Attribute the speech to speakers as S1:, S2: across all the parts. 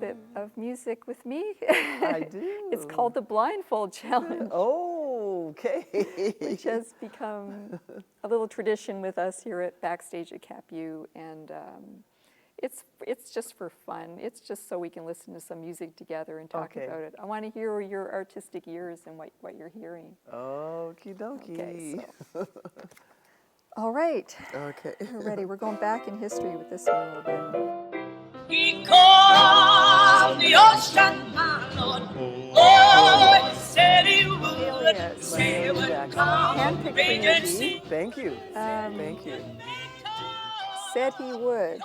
S1: bit of music with me?
S2: I do.
S1: It's called the Blindfold Challenge.
S2: Oh, okay.
S1: Which has become a little tradition with us here at Backstage at CapU, and it's just for fun. It's just so we can listen to some music together and talk about it. I want to hear your artistic ears and what you're hearing.
S2: Okie dokie.
S1: Okay, so. All right.
S2: Okay.
S1: We're ready. We're going back in history with this one a little bit.
S3: He called the ocean, my Lord. Oh, he said he would. Say it would come.
S1: Handpicked for you, Dee.
S2: Thank you. Thank you.
S1: Said he would.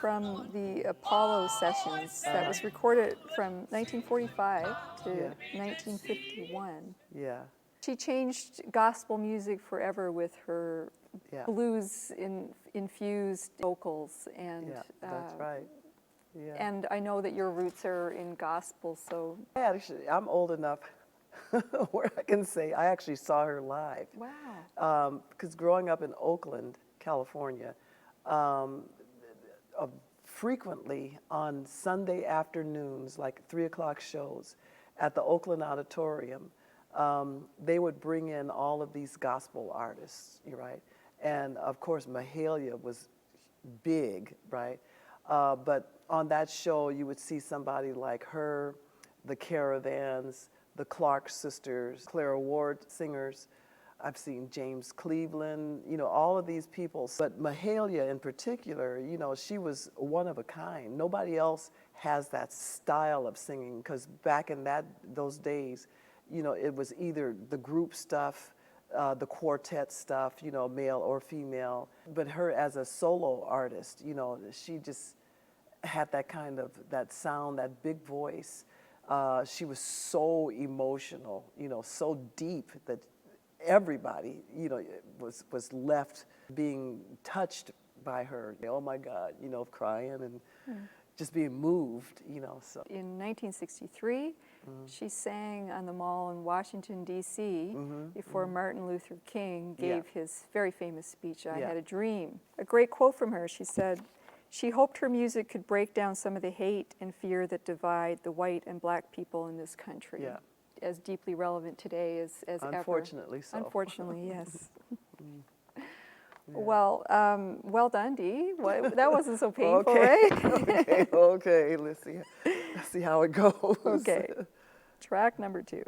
S1: From the Apollo sessions that was recorded from 1945 to 1951.
S2: Yeah.
S1: She changed gospel music forever with her blues infused vocals, and
S2: that's right. Yeah.
S1: And I know that your roots are in gospel, so
S2: I'm old enough where I can say I actually saw her live.
S1: Wow.
S2: Because growing up in Oakland, California, frequently on Sunday afternoons, like 3 o'clock shows at the Oakland Auditorium, they would bring in all of these gospel artists, right? And of course, Mahalia was big, right? But on that show, you would see somebody like her, the Caravans, the Clark sisters, Clara Ward singers. I've seen James Cleveland, you know, all of these people. But Mahalia in particular, you know, she was one of a kind. Nobody else has that style of singing, because back in those days, you know, it was either the group stuff, the quartet stuff, you know, male or female. But her as a solo artist, you know, she just had that kind of, that sound, that big voice. She was so emotional, you know, so deep that everybody, you know, was left being touched by her. Oh my God, you know, crying and just being moved, you know. So
S1: in 1963, she sang on the Mall in Washington, D.C. before Martin Luther King gave his very famous speech, I Had a Dream. A great quote from her, she said, she hoped her music could break down some of the hate and fear that divide the white and black people in this country.
S2: Yeah.
S1: As deeply relevant today as ever.
S2: Unfortunately so.
S1: Unfortunately, yes. Well, well done, Dee. That wasn't so painful, right?
S2: Okay. Let's see how it goes.
S1: Okay. Track number 2.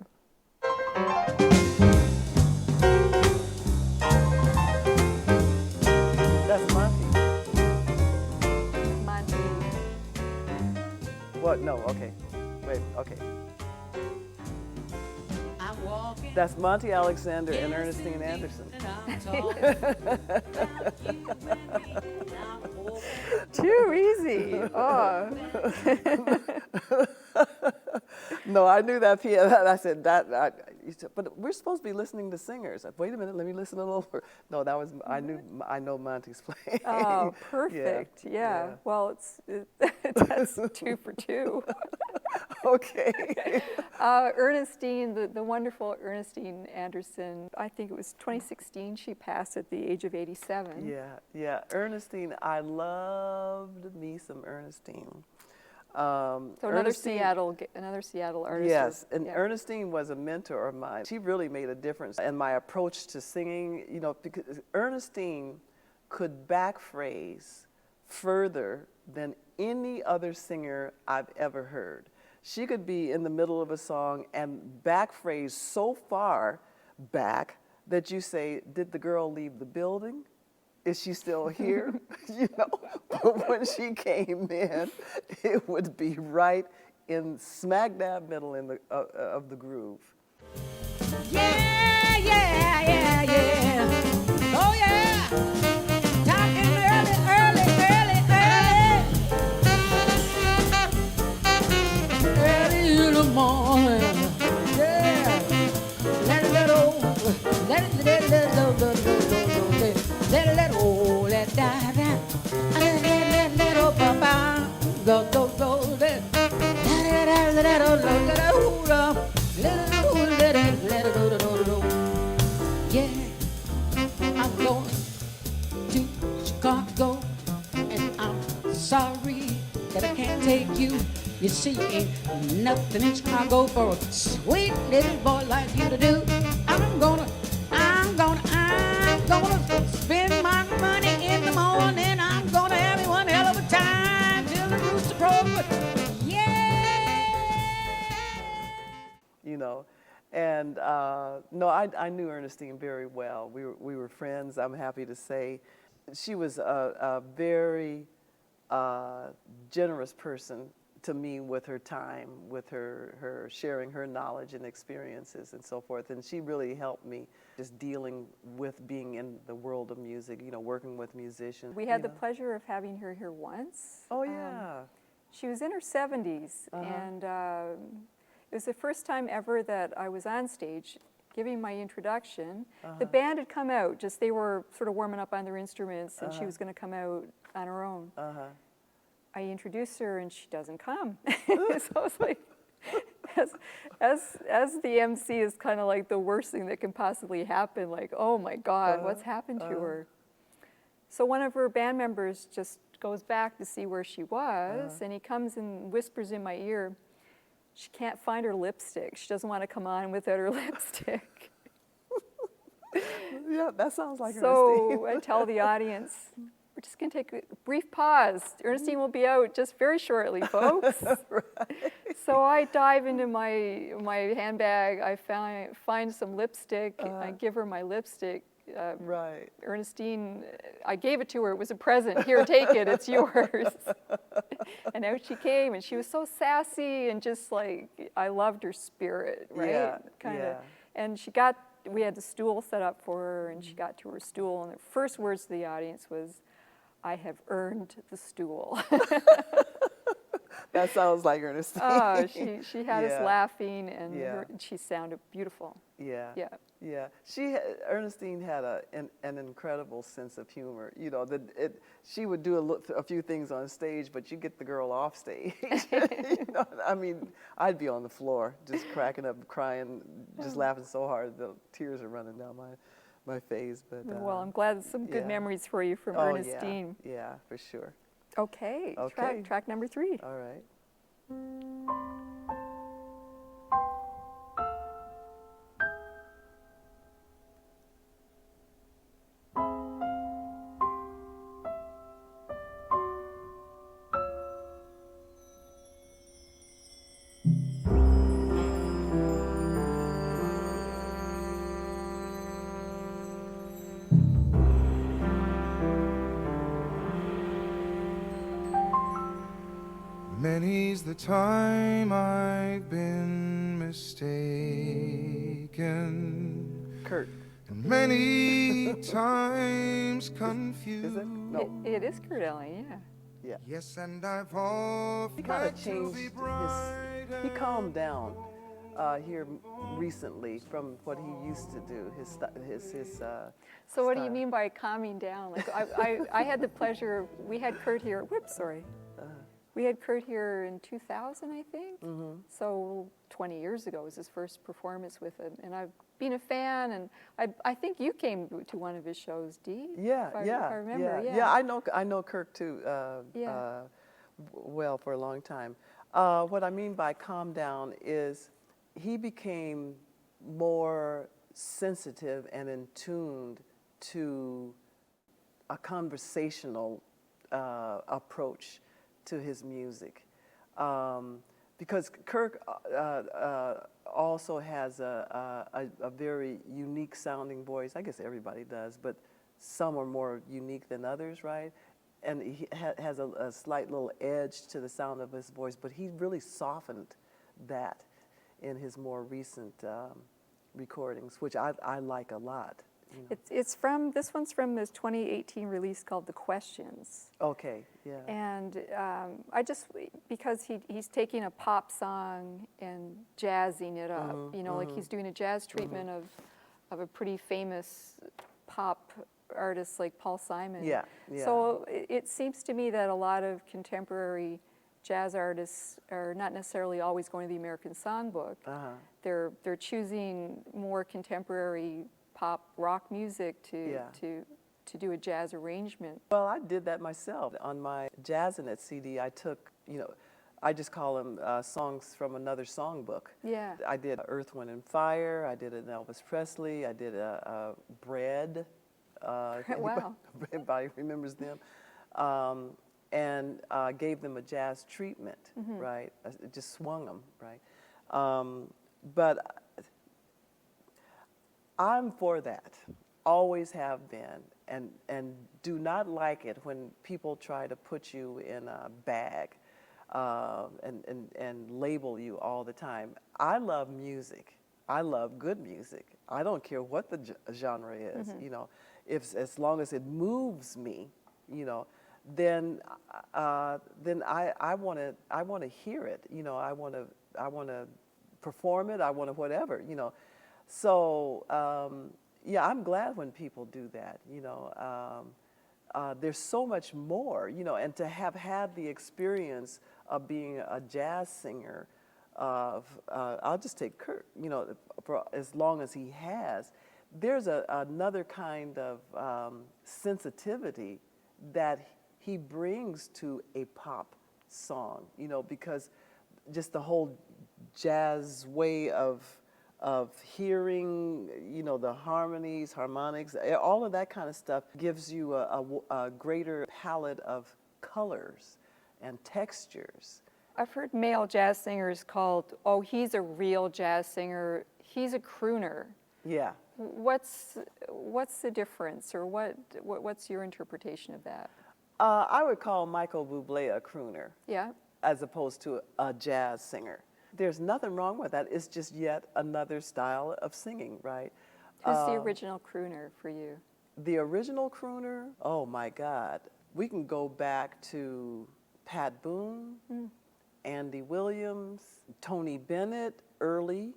S2: That's Monty.
S1: Monty.
S2: What? No. Okay. Wait. Okay. That's Monty Alexander and Ernestine Anderson.
S1: Too easy. Oh.
S2: No, I knew that piano. I said that. But we're supposed to be listening to singers. Wait a minute, let me listen a little. No, that was I know Monty's playing.
S1: Oh, perfect. Yeah. Well, that's 2 for 2.
S2: Okay.
S1: Ernestine, the wonderful Ernestine Anderson, I think it was 2016 she passed at the age of 87.
S2: Yeah. Ernestine, I loved me some Ernestine.
S1: So another Seattle artist.
S2: Yes, and Ernestine was a mentor of mine. She really made a difference in my approach to singing, you know, because Ernestine could backphrase further than any other singer I've ever heard. She could be in the middle of a song and backphrase so far back that you say, did the girl leave the building? Is she still here? You know, but when she came in, it would be right in smack dab middle in the of the groove.
S3: Yeah. Oh yeah. Talking early. Early in the morning. Yeah. Let it go. Let oh, let die, let oh, papa, go, let go, yeah, I'm going to Chicago, and I'm sorry that I can't take you
S4: You see, ain't nothing in Chicago for a sweet little boy like you to do. I'm gonna spend my money in the morning. I'm gonna have me one hell of a time till the rooster crows.
S2: You know, and no, I knew Ernestine very well. We were friends, I'm happy to say. She was a very generous person to me with her time, with her sharing her knowledge and experiences and so forth. And she really helped me just dealing with being in the world of music, you know, working with musicians.
S1: We had the pleasure of having her here once.
S2: Oh, yeah.
S1: She was in her 70s, and it was the first time ever that I was on stage giving my introduction. The band had come out, just they were sort of warming up on their instruments, and she was going to come out on her own. I introduced her, and she doesn't come. So I was like, as the MC is kind of like the worst thing that can possibly happen, like, oh my God, what's happened to her? So one of her band members just goes back to see where she was, and he comes and whispers in my ear, she can't find her lipstick. She doesn't want to come on without her lipstick.
S2: Yeah, that sounds like
S1: So I tell the audience, we're just going to take a brief pause. Ernestine will be out just very shortly, folks. So I dive into my handbag. I find some lipstick. I give her my lipstick. Ernestine, I gave it to her. It was a present. Here, take it. It's yours. And out she came, and she was so sassy and just like, I loved her spirit, right?
S2: Yeah,
S1: Kinda.
S2: yeah.
S1: And we had the stool set up for her, and she got to her stool, and the first words to the audience was, I have earned the stool.
S2: That sounds like Ernestine.
S1: Oh, she had us laughing, and she sounded beautiful.
S2: Yeah.
S1: Yeah.
S2: Yeah. Ernestine had an incredible sense of humor. You know, she would do a few things on stage, but you get the girl off stage. You know, I mean, I'd be on the floor just cracking up, crying, just laughing so hard the tears are running down my face. But
S1: well, I'm glad there's some good memories for you from Ernestine.
S2: Yeah, for sure.
S1: Okay. Track number 3.
S2: All right.
S5: Many's the time I've been mistaken.
S2: Kurt.
S5: And many times confused.
S2: Is it? No.
S1: It is Kurt Elling, yeah.
S2: Yeah.
S5: Yes, and I've often
S2: He kind of
S5: to
S2: changed
S5: be bright.
S2: he calmed down here recently from what he used to do.
S1: So what do you mean by calming down? Like I had the pleasure. We had Kurt here. Whoops, sorry. We had Kurt here in 2000, I think. So 20 years ago was his first performance with him, and I've been a fan. And I think you came to one of his shows, Dee.
S2: Yeah,
S1: if I remember.
S2: yeah. I know Kirk too. Well, for a long time. What I mean by calm down is he became more sensitive and in tuned to a conversational approach to his music, because Kirk also has a very unique sounding voice. I guess everybody does, but some are more unique than others, right? And he has a slight little edge to the sound of his voice, but he really softened that in his more recent recordings, which I like a lot. You know.
S1: This one's from his 2018 release called The Questions.
S2: Okay, yeah.
S1: And because he's taking a pop song and jazzing it up, like he's doing a jazz treatment of a pretty famous pop artist like Paul Simon.
S2: Yeah, yeah.
S1: So it seems to me that a lot of contemporary jazz artists are not necessarily always going to the American Songbook. They're choosing more contemporary pop rock music to do a jazz arrangement.
S2: Well, I did that myself. On my Jazzin' It CD, I took, I just call them songs from another songbook.
S1: Yeah.
S2: I did Earth, Wind, and Fire. I did an Elvis Presley. I did a Bread.
S1: Wow.
S2: Everybody remembers them. And gave them a jazz treatment, right? Just swung them, right? But I'm for that. Always have been, and do not like it when people try to put you in a bag and label you all the time. I love music. I love good music. I don't care what the genre is. You know, if as long as it moves me, you know, then I want to hear it. You know, I want to perform it. I want to whatever. You know, so. Yeah, I'm glad when people do that, you know. There's so much more, you know, and to have had the experience of being a jazz singer, I'll just take Kurt, you know, for as long as he has, there's another kind of sensitivity that he brings to a pop song, you know, because just the whole jazz way of hearing, you know, the harmonies, harmonics, all of that kind of stuff gives you a greater palette of colors and textures.
S1: I've heard male jazz singers called, oh, he's a real jazz singer, he's a crooner.
S2: Yeah.
S1: What's the difference, or what's your interpretation of that?
S2: I would call Michael Bublé a crooner.
S1: Yeah.
S2: As opposed to a jazz singer. There's nothing wrong with that. It's just yet another style of singing, right?
S1: Who's the original crooner for you?
S2: The original crooner? Oh my God. We can go back to Pat Boone, Andy Williams, Tony Bennett, early.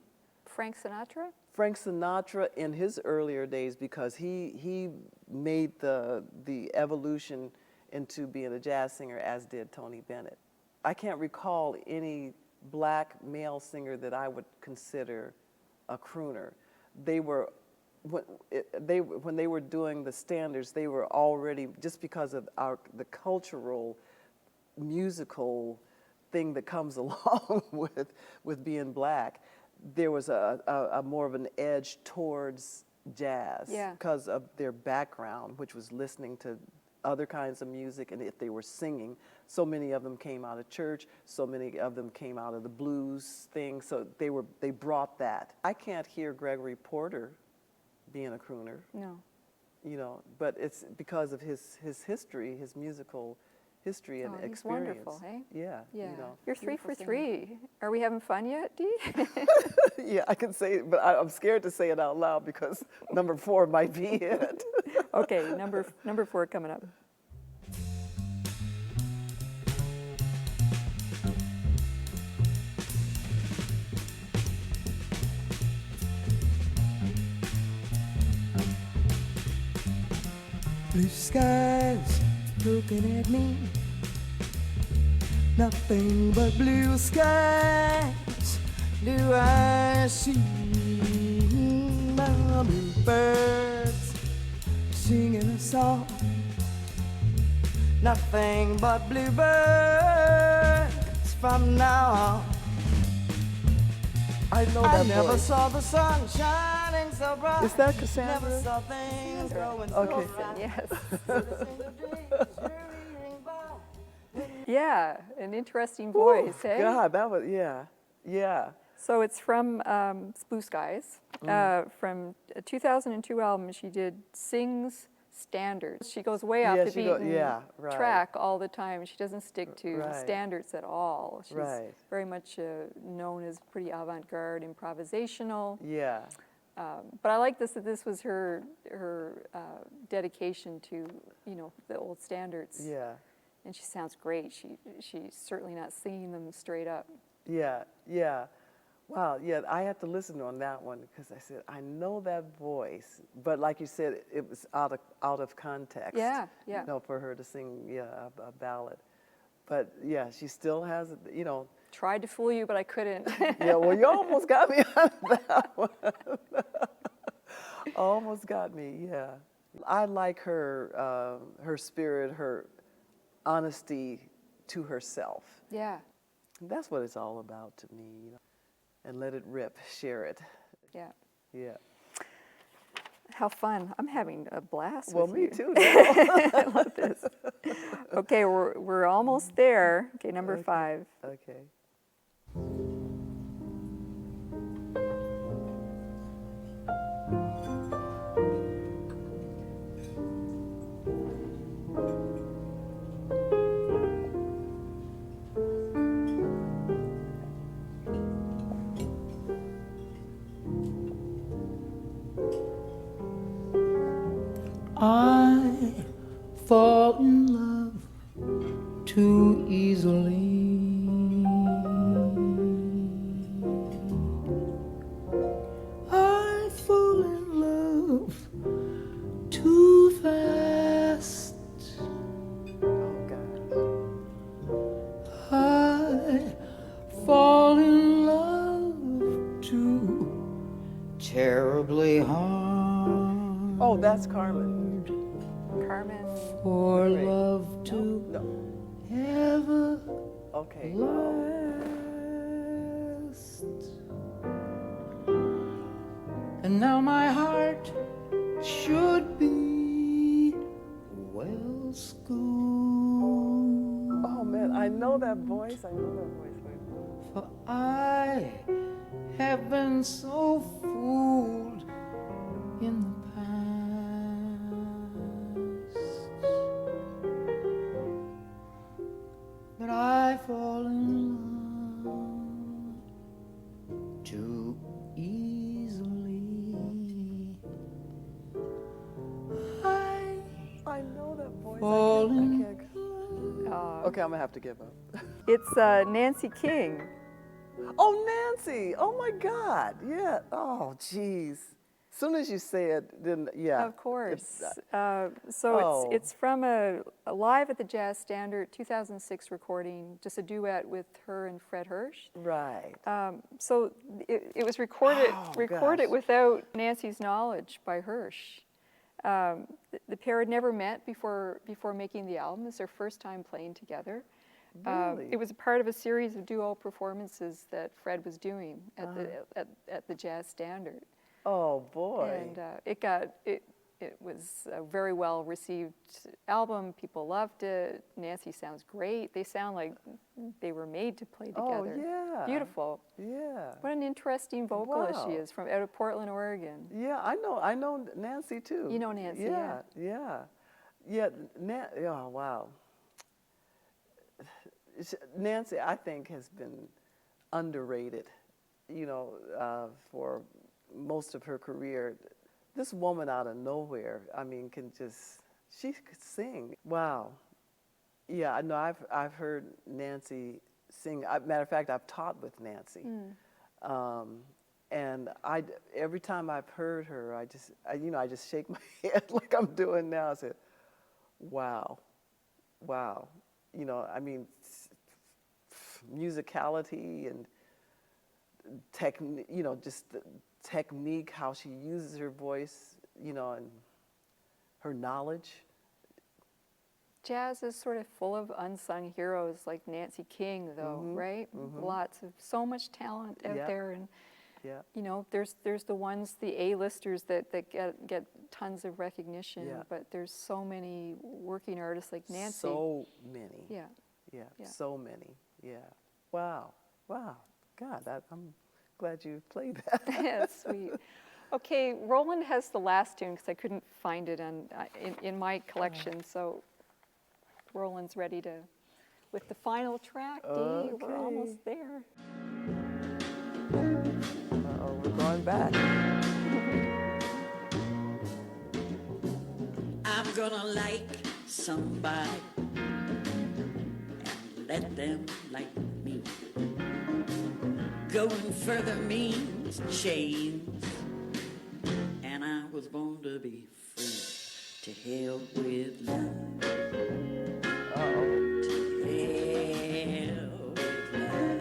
S1: Frank Sinatra?
S2: Frank Sinatra in his earlier days, because he made the evolution into being a jazz singer, as did Tony Bennett. I can't recall any black male singer that I would consider a crooner. They were, when they were doing the standards, they were already, just because of the cultural, musical thing that comes along with being black, there was a more of an edge towards jazz because of their background, which was listening to other kinds of music, and if they were singing, so many of them came out of church, so many of them came out of the blues thing, so they brought that. I can't hear Gregory Porter being a crooner. No. You know, but it's because of his history, his musical history and experience.
S1: He's wonderful, hey?
S2: Yeah.
S1: Yeah.
S2: You know.
S1: You're 3 for 3. Are we having fun yet, Dee?
S2: Yeah, I can say it, but I'm scared to say it out loud because number 4 might be it.
S1: Okay, number 4 coming up.
S6: Blue skies looking at me, nothing but blue skies do I see. My bluebirds singing a song, nothing but bluebirds from now on.
S2: I know that
S6: I never
S2: voice.
S6: saw the sun shining so bright.
S2: Is that Cassandra?
S6: Never saw things growing so
S2: Okay.
S6: bright.
S1: Yes. Yeah, an interesting voice,
S2: Ooh,
S1: eh?
S2: God, that was, yeah.
S1: So it's from Blue Skies, from a 2002 album. She did Sings Standards. She goes way off the beaten track all the time. She doesn't stick to standards at all. She's very much known as pretty avant-garde, improvisational.
S2: Yeah.
S1: But I like that this was her dedication to, you know, the old standards.
S2: Yeah.
S1: And she sounds great. She's certainly not singing them straight up.
S2: Yeah. Wow, yeah, I had to listen on that one because I said, I know that voice. But like you said, it was out of context.
S1: Yeah.
S2: You know, for her to sing, a ballad. But yeah, she still has, you know.
S1: Tried to fool you, but I couldn't.
S2: Yeah, well, you almost got me on that one. Almost got me, yeah. I like her spirit, her honesty to herself.
S1: Yeah.
S2: That's what it's all about to me, you know. And let it rip, share it.
S1: Yeah.
S2: Yeah.
S1: How fun. I'm having a blast
S2: Well,
S1: with
S2: me
S1: you.
S2: too.
S1: I love this. Okay, we're almost there. Okay, number 5.
S2: Okay.
S4: I fall in love too easily. I fall in love too fast.
S2: Oh, gosh.
S4: I fall in love too terribly hard.
S2: Oh, that's Carmen.
S1: Carmen.
S4: For
S2: Wait.
S4: love to
S2: No.
S4: ever
S2: Okay.
S4: last. And now my heart should be well schooled.
S2: Oh, man, I know that voice. I know that voice. Wait.
S4: For I have been so fooled in the past that I fall in love too easily.
S2: I know that voice.
S4: Fall
S2: I
S4: in
S2: can't. Okay, I'm gonna have to give up.
S1: It's Nancy King.
S2: Oh, Nancy! Oh my God! Yeah. Oh, geez. As soon as you said, then yeah.
S1: Of course.
S2: Oh.
S1: It's from a live at the Jazz Standard 2006 recording, just a duet with her and Fred Hirsch.
S2: Right.
S1: So it was recorded
S2: gosh.
S1: without Nancy's knowledge by Hirsch. The pair had never met before making the album. It's their first time playing together.
S2: Really?
S1: It was a part of a series of duo performances that Fred was doing at the Jazz Standard.
S2: Oh boy.
S1: And it was a very well received album. People loved it. Nancy sounds great. They sound like they were made to play together.
S2: Oh yeah.
S1: Beautiful.
S2: Yeah.
S1: What an interesting vocalist she
S2: Wow.
S1: is, from out of Portland, Oregon.
S2: Yeah, I know Nancy too.
S1: You know Nancy,
S2: Yeah. Yeah. Oh wow. Nancy, I think, has been underrated, you know, for most of her career. This woman out of nowhere, I mean, she could sing. Wow. Yeah, I know. I've heard Nancy sing. Matter of fact, I've taught with Nancy. And every time I've heard her, I just shake my head like I'm doing now. I said, wow. You know, I mean, musicality and just the technique, how she uses her voice, you know, and her knowledge.
S1: Jazz is sort of full of unsung heroes like Nancy King, though, right? So much talent out there, and you know, there's the ones, the A-listers that get tons of recognition, but there's so many working artists like Nancy.
S2: So many.
S1: Yeah.
S2: So many. Yeah. Wow. God, I'm glad you played that.
S1: Yeah, sweet. Okay, Roland has the last tune because I couldn't find it in my collection. So Roland's ready with the final track. Dee, we're almost there.
S2: Uh-oh, we're going back.
S7: I'm gonna like somebody and let them like me. Going further means change, and I was born to be free. To hell with love. To hell with love.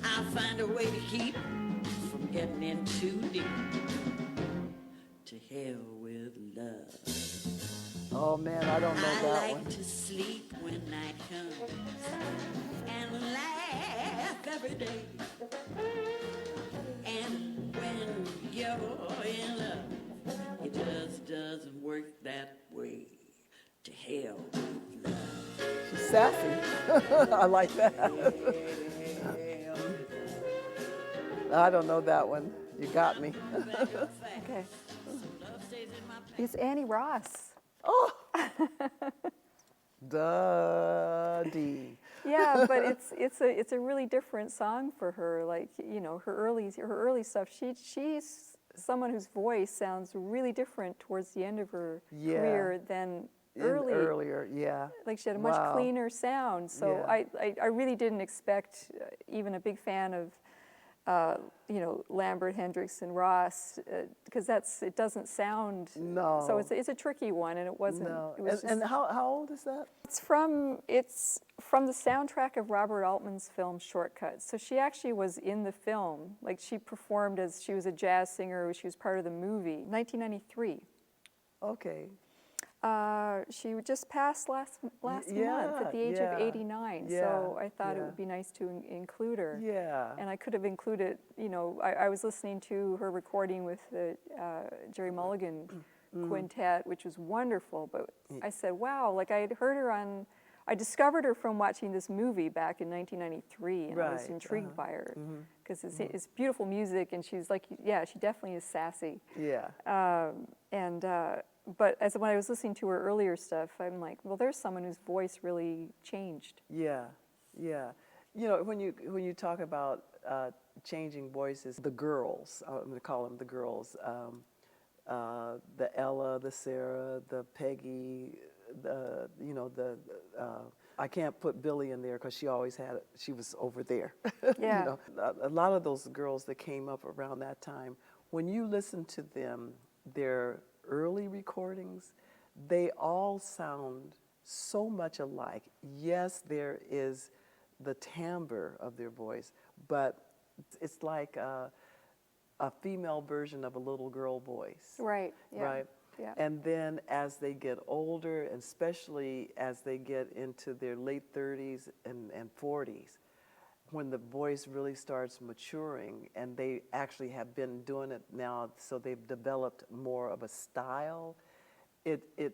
S7: I'll find a way to keep from getting in too deep. To hell with love.
S2: Oh man, I don't know
S7: I
S2: that
S7: like
S2: one.
S7: to sleep when night comes and laugh every day. And when you're in love, it just doesn't work that way. To hell with love.
S2: She's sassy. I like that. I don't know that one. You got me.
S1: Okay. It's Annie Ross.
S2: Oh, Dee.
S1: Yeah, but it's a really different song for her. Like, you know, her early stuff. She's someone whose voice sounds really different towards the end of her
S2: Yeah.
S1: career than early.
S2: Earlier, yeah.
S1: Like she had a much
S2: Wow.
S1: cleaner sound. So
S2: Yeah.
S1: I really didn't expect, even a big fan of, you know, Lambert, Hendricks, and Ross, because it doesn't sound.
S2: No.
S1: So it's a tricky one, and it wasn't.
S2: No.
S1: It was
S2: And how old is that?
S1: it's from the soundtrack of Robert Altman's film Shortcuts. So she actually was in the film. Like she performed as she was a jazz singer. She was part of the movie. 1993.
S2: Okay.
S1: She just passed last month at the age
S2: yeah,
S1: of 89.
S2: yeah,
S1: so I thought it
S2: yeah.
S1: would be nice to include her.
S2: Yeah.
S1: And I could have included, you know, I was listening to her recording with the Jerry Mulligan Quintet, which was wonderful. But I said, wow, like I had heard her I discovered her from watching this movie back in 1993, and I was
S2: Right,
S1: intrigued by her because it's beautiful music, and she's like, yeah, she definitely is sassy.
S2: Yeah.
S1: But when I was listening to her earlier stuff, I'm like, well, there's someone whose voice really changed.
S2: Yeah. Yeah. You know, when you talk about changing voices, the girls, I'm going to call them the girls, the Ella, the Sarah, the Peggy, I can't put Billy in there because she was over there.
S1: Yeah.
S2: You know, a lot of those girls that came up around that time, when you listen to them, their early recordings, they all sound so much alike. Yes, there is the timbre of their voice, but it's like a female version of a little girl voice.
S1: Right. Yeah.
S2: Right?
S1: Yeah.
S2: And then as they get older, and especially as they get into their late 30s and 40s, when the voice really starts maturing, and they actually have been doing it now, so they've developed more of a style.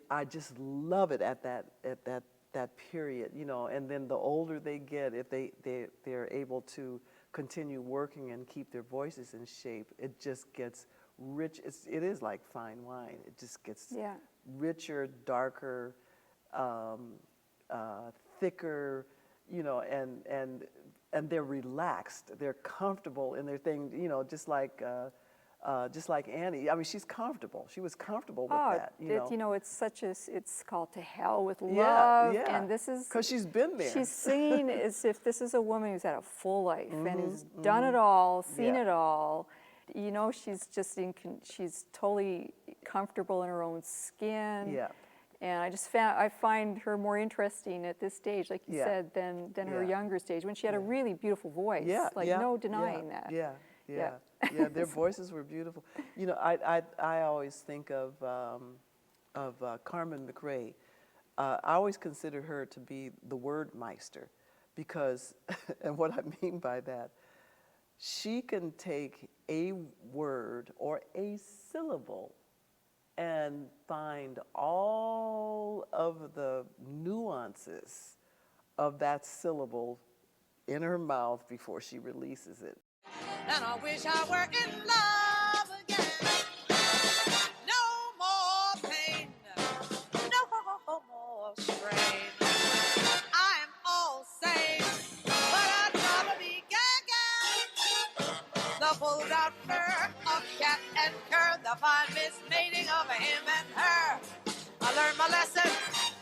S2: I just love it at that period, you know. And then the older they get, if they're able to continue working and keep their voices in shape, it just gets rich. It is like fine wine. It just gets richer, darker, thicker, you know, and they're relaxed. They're comfortable in their thing, you know, just like Annie. I mean, she's comfortable. She was comfortable with that, you know.
S1: It's called To Hell with Love.
S2: Yeah.
S1: And this is,
S2: because she's been there.
S1: she's seen as if this is a woman who's had a full life and has done it all, seen
S2: Yeah.
S1: it all. You know, she's she's totally comfortable in her own skin.
S2: Yeah.
S1: And I find her more interesting at this stage, like you
S2: Yeah.
S1: said, than her
S2: Yeah.
S1: younger stage when she had a really beautiful voice.
S2: Yeah,
S1: Like
S2: yeah,
S1: no denying that.
S2: Yeah,
S1: Yeah.
S2: yeah. Their voices were beautiful. You know, I always think of Carmen McRae. I always consider her to be the word meister, because, and what I mean by that, she can take a word or a syllable and find all of the nuances of that syllable in her mouth before she releases it.
S3: And I wish I were in love again. No more pain, no more strain. I'm all sane, but I'd rather be gagging. The pulled out fur of cat and cur, the fine mismating of him and her. I learned my lesson,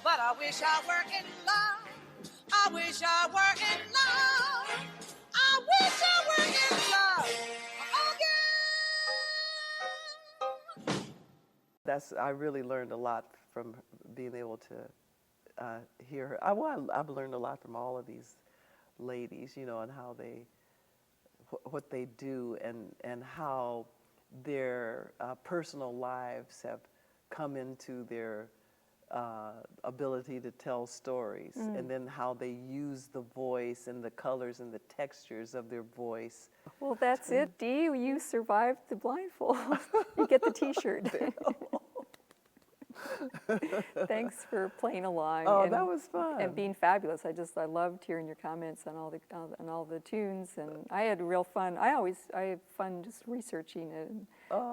S3: but I wish I were in love. I wish I were in love. I wish I were in love again.
S2: I really learned a lot from being able to hear her. I've learned a lot from all of these ladies, you know, and how what they do, and how their personal lives have come into their ability to tell stories, and then how they use the voice and the colors and the textures of their voice.
S1: Well, that's it, Dee. You survived the blindfold. You get the T-shirt. Thanks for playing along.
S2: Oh, that was fun.
S1: And being fabulous. I loved hearing your comments on all the tunes, and I had real fun. I have fun just researching it and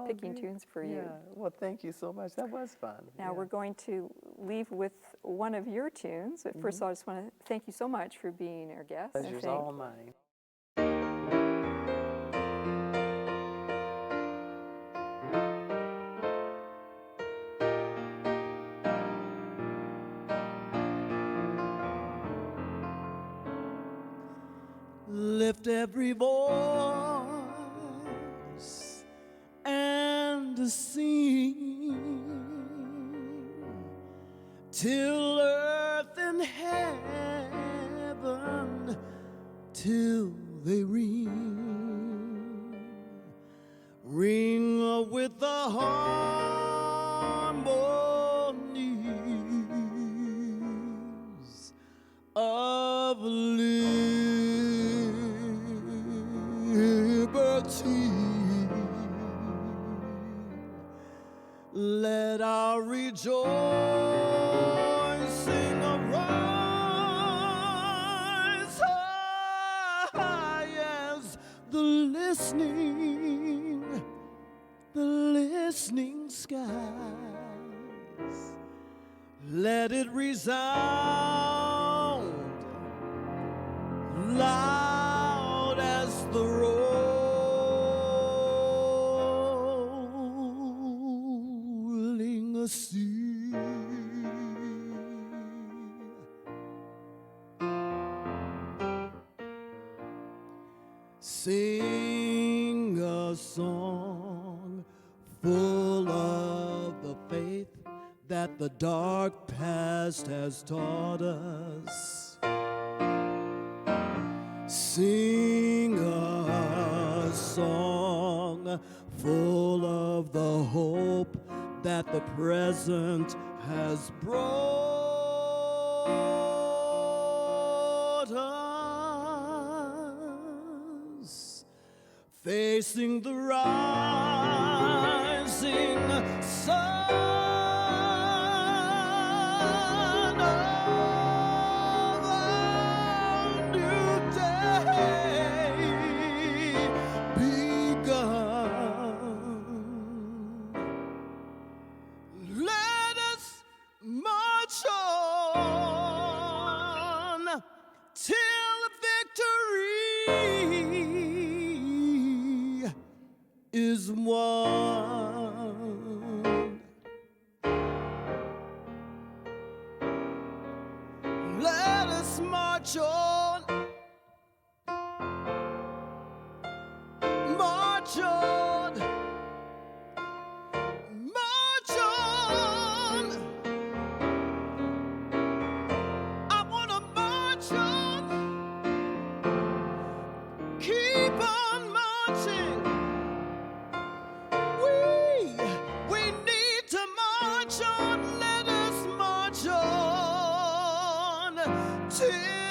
S1: picking tunes for you.
S2: Yeah. Well, thank you so much. That was fun.
S1: Now we're going to leave with one of your tunes. But first of all, I just want to thank you so much for being our guest.
S2: Pleasure's all mine.
S6: Lift every voice and sing till earth and heaven, till they ring with the harmonies of liberty. Let our rejoicing arise high as the listening skies. Let it resound loud as the rolling sea. Sing a song full of the faith that the dark past has taught us. Sing a song full of the hope that the present has brought us. Facing the rising sun of a new day begun. Let us march on till victory is won. Let us march on, march on, march on. I wanna march on, keep on marching. We need to march on. Let us march on till